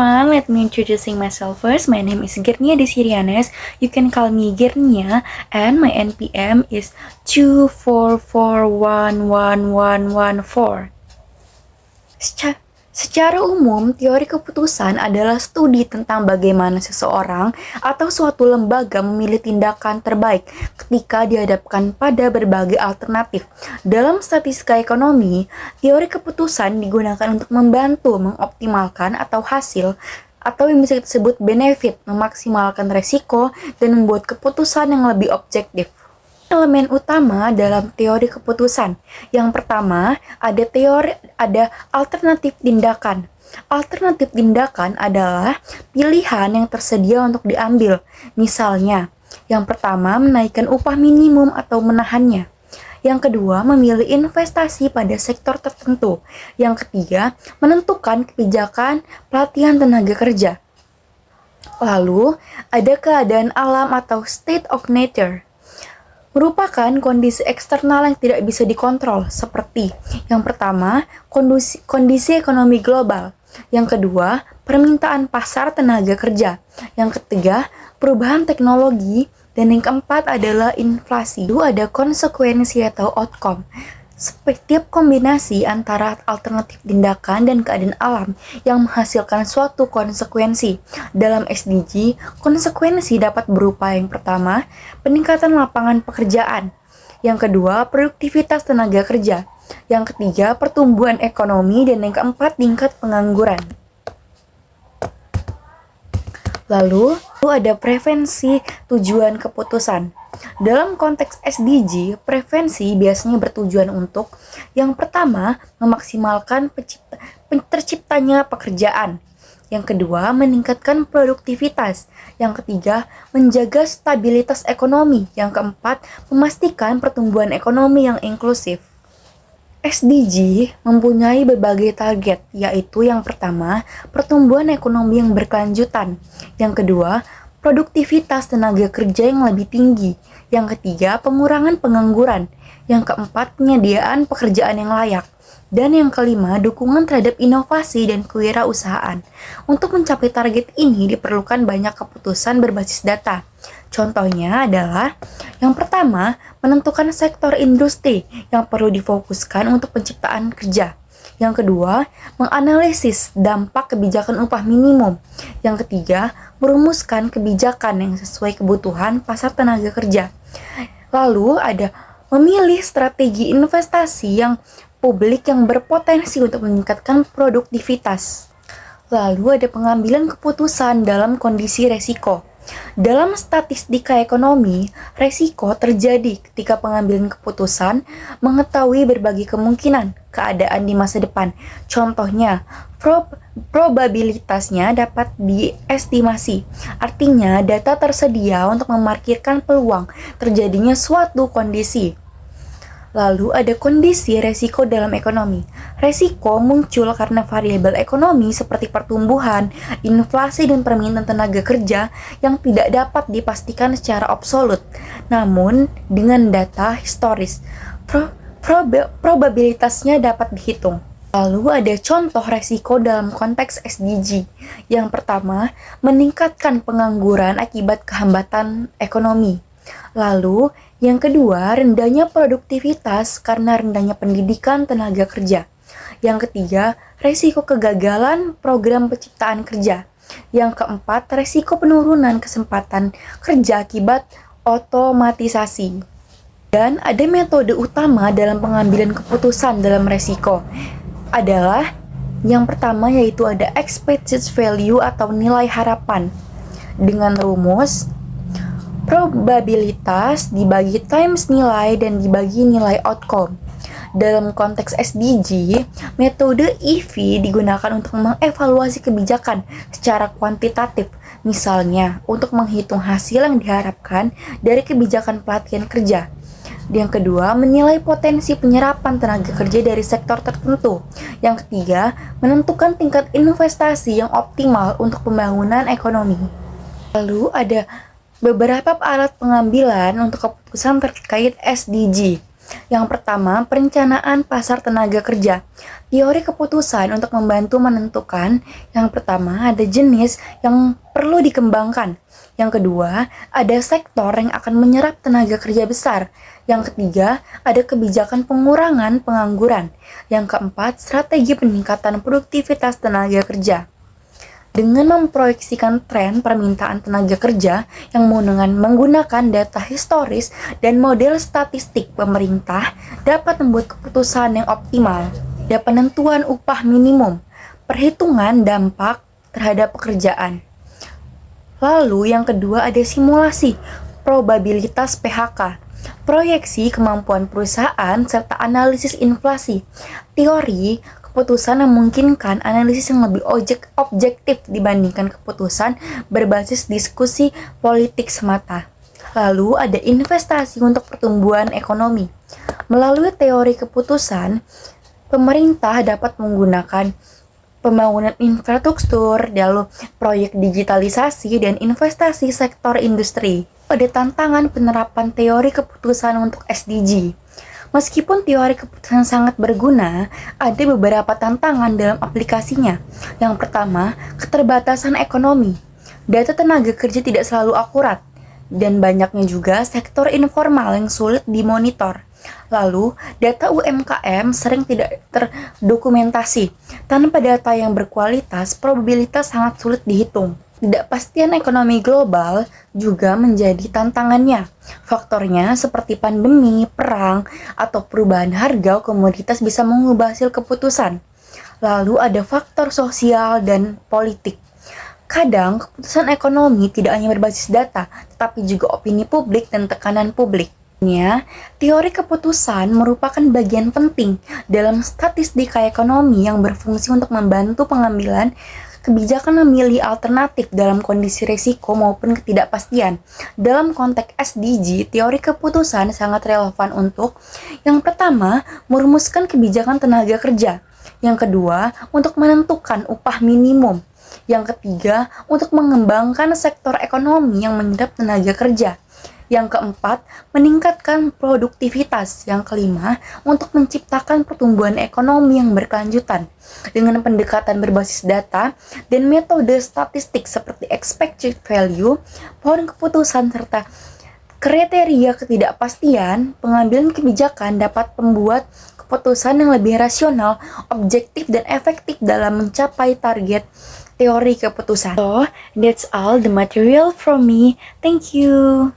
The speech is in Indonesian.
everyone, let me introducing myself first. My name is Gernia Desirianes. You can call me Gernia, and my NPM is 2441114. Secara umum, teori keputusan adalah studi tentang bagaimana seseorang atau suatu lembaga memilih tindakan terbaik ketika dihadapkan pada berbagai alternatif. Dalam statistika ekonomi, teori keputusan digunakan untuk membantu mengoptimalkan atau hasil atau yang bisa disebut benefit, memaksimalkan resiko, dan membuat keputusan yang lebih objektif. Elemen utama dalam teori keputusan. Yang pertama, ada alternatif tindakan. Alternatif tindakan adalah pilihan yang tersedia untuk diambil. Misalnya, yang pertama menaikkan upah minimum atau menahannya. Yang kedua, memilih investasi pada sektor tertentu. Yang ketiga, menentukan kebijakan pelatihan tenaga kerja. Lalu, ada keadaan alam atau state of nature. Merupakan kondisi eksternal yang tidak bisa dikontrol, seperti yang pertama, kondisi ekonomi global, yang kedua, permintaan pasar tenaga kerja, yang ketiga, perubahan teknologi, dan yang keempat adalah inflasi. Itu ada konsekuensi atau outcome. Setiap kombinasi antara alternatif tindakan dan keadaan alam yang menghasilkan suatu konsekuensi. Dalam SDG, konsekuensi dapat berupa yang pertama, peningkatan lapangan pekerjaan. Yang kedua, produktivitas tenaga kerja. Yang ketiga, pertumbuhan ekonomi. Dan yang keempat, tingkat pengangguran. Lalu ada prevensi tujuan keputusan. Dalam konteks SDG, prevensi biasanya bertujuan untuk yang pertama, memaksimalkan terciptanya pekerjaan. Yang kedua, meningkatkan produktivitas. Yang ketiga, menjaga stabilitas ekonomi. Yang keempat, memastikan pertumbuhan ekonomi yang inklusif. SDG mempunyai berbagai target, yaitu yang pertama, pertumbuhan ekonomi yang berkelanjutan. Yang kedua, produktivitas tenaga kerja yang lebih tinggi. Yang ketiga, pengurangan pengangguran. Yang keempat, penyediaan pekerjaan yang layak. Dan yang kelima, dukungan terhadap inovasi dan kewirausahaan. Untuk mencapai target ini diperlukan banyak keputusan berbasis data. Contohnya adalah, yang pertama, menentukan sektor industri yang perlu difokuskan untuk penciptaan kerja. Yang kedua, menganalisis dampak kebijakan upah minimum. Yang ketiga, merumuskan kebijakan yang sesuai kebutuhan pasar tenaga kerja. Lalu ada memilih strategi investasi yang publik yang berpotensi untuk meningkatkan produktivitas. Lalu ada pengambilan keputusan dalam kondisi resiko. Dalam statistika ekonomi, resiko terjadi ketika pengambilan keputusan mengetahui berbagai kemungkinan keadaan di masa depan. Contohnya, probabilitasnya dapat diestimasi. Artinya, data tersedia untuk memarkirkan peluang terjadinya suatu kondisi. Lalu ada kondisi resiko dalam ekonomi. Resiko muncul karena variabel ekonomi seperti pertumbuhan, inflasi, dan permintaan tenaga kerja yang tidak dapat dipastikan secara absolut. Namun, dengan data historis, probabilitasnya dapat dihitung. Lalu ada contoh resiko dalam konteks SDG. Yang pertama, meningkatkan pengangguran akibat kehambatan ekonomi. Lalu, yang kedua, rendahnya produktivitas karena rendahnya pendidikan tenaga kerja. Yang ketiga, resiko kegagalan program penciptaan kerja. Yang keempat, resiko penurunan kesempatan kerja akibat otomatisasi. Dan ada metode utama dalam pengambilan keputusan dalam resiko. Adalah yang pertama yaitu ada expected value atau nilai harapan. Dengan rumus probabilitas dibagi times nilai dan dibagi nilai outcome. Dalam konteks SDG, metode EV digunakan untuk mengevaluasi kebijakan secara kuantitatif. Misalnya, untuk menghitung hasil yang diharapkan dari kebijakan pelatihan kerja. Yang kedua, menilai potensi penyerapan tenaga kerja dari sektor tertentu. Yang ketiga, menentukan tingkat investasi yang optimal untuk pembangunan ekonomi. Lalu ada beberapa alat pengambilan untuk keputusan terkait SDG. Yang pertama, perencanaan pasar tenaga kerja. Teori keputusan untuk membantu menentukan. Yang pertama, ada jenis yang perlu dikembangkan. Yang kedua, ada sektor yang akan menyerap tenaga kerja besar. Yang ketiga, ada kebijakan pengurangan pengangguran. Yang keempat, strategi peningkatan produktivitas tenaga kerja. Dengan memproyeksikan tren permintaan tenaga kerja yang menggunakan data historis dan model statistik, pemerintah dapat membuat keputusan yang optimal. Ada penentuan upah minimum, perhitungan dampak terhadap pekerjaan. Lalu yang kedua ada simulasi, probabilitas PHK, proyeksi kemampuan perusahaan, serta analisis inflasi. Teori keputusan memungkinkan analisis yang lebih objektif dibandingkan keputusan berbasis diskusi politik semata. Lalu ada investasi untuk pertumbuhan ekonomi. Melalui teori keputusan, pemerintah dapat menggunakan pembangunan infrastruktur, lalu proyek digitalisasi, dan investasi sektor industri. Ada tantangan penerapan teori keputusan untuk SDG. Meskipun teori keputusan sangat berguna, ada beberapa tantangan dalam aplikasinya. Yang pertama, keterbatasan ekonomi. Data tenaga kerja tidak selalu akurat, dan banyaknya juga sektor informal yang sulit dimonitor. Lalu, data UMKM sering tidak terdokumentasi. Tanpa data yang berkualitas, probabilitas sangat sulit dihitung. Ketidakpastian ekonomi global juga menjadi tantangannya. Faktornya seperti pandemi, perang, atau perubahan harga komoditas bisa mengubah hasil keputusan. Lalu ada faktor sosial dan politik. Kadang keputusan ekonomi tidak hanya berbasis data, tetapi juga opini publik dan tekanan publik. Teori keputusan merupakan bagian penting dalam statistika ekonomi yang berfungsi untuk membantu pengambilan kebijakan memilih alternatif dalam kondisi risiko maupun ketidakpastian. Dalam konteks SDG, teori keputusan sangat relevan untuk yang pertama, merumuskan kebijakan tenaga kerja. Yang kedua, untuk menentukan upah minimum. Yang ketiga, untuk mengembangkan sektor ekonomi yang menyerap tenaga kerja. Yang keempat, meningkatkan produktivitas. Yang kelima, untuk menciptakan pertumbuhan ekonomi yang berkelanjutan. Dengan pendekatan berbasis data dan metode statistik seperti expected value, pohon keputusan serta kriteria ketidakpastian, pengambilan kebijakan dapat membuat keputusan yang lebih rasional, objektif, dan efektif dalam mencapai target teori keputusan. So, that's all the material from me. Thank you.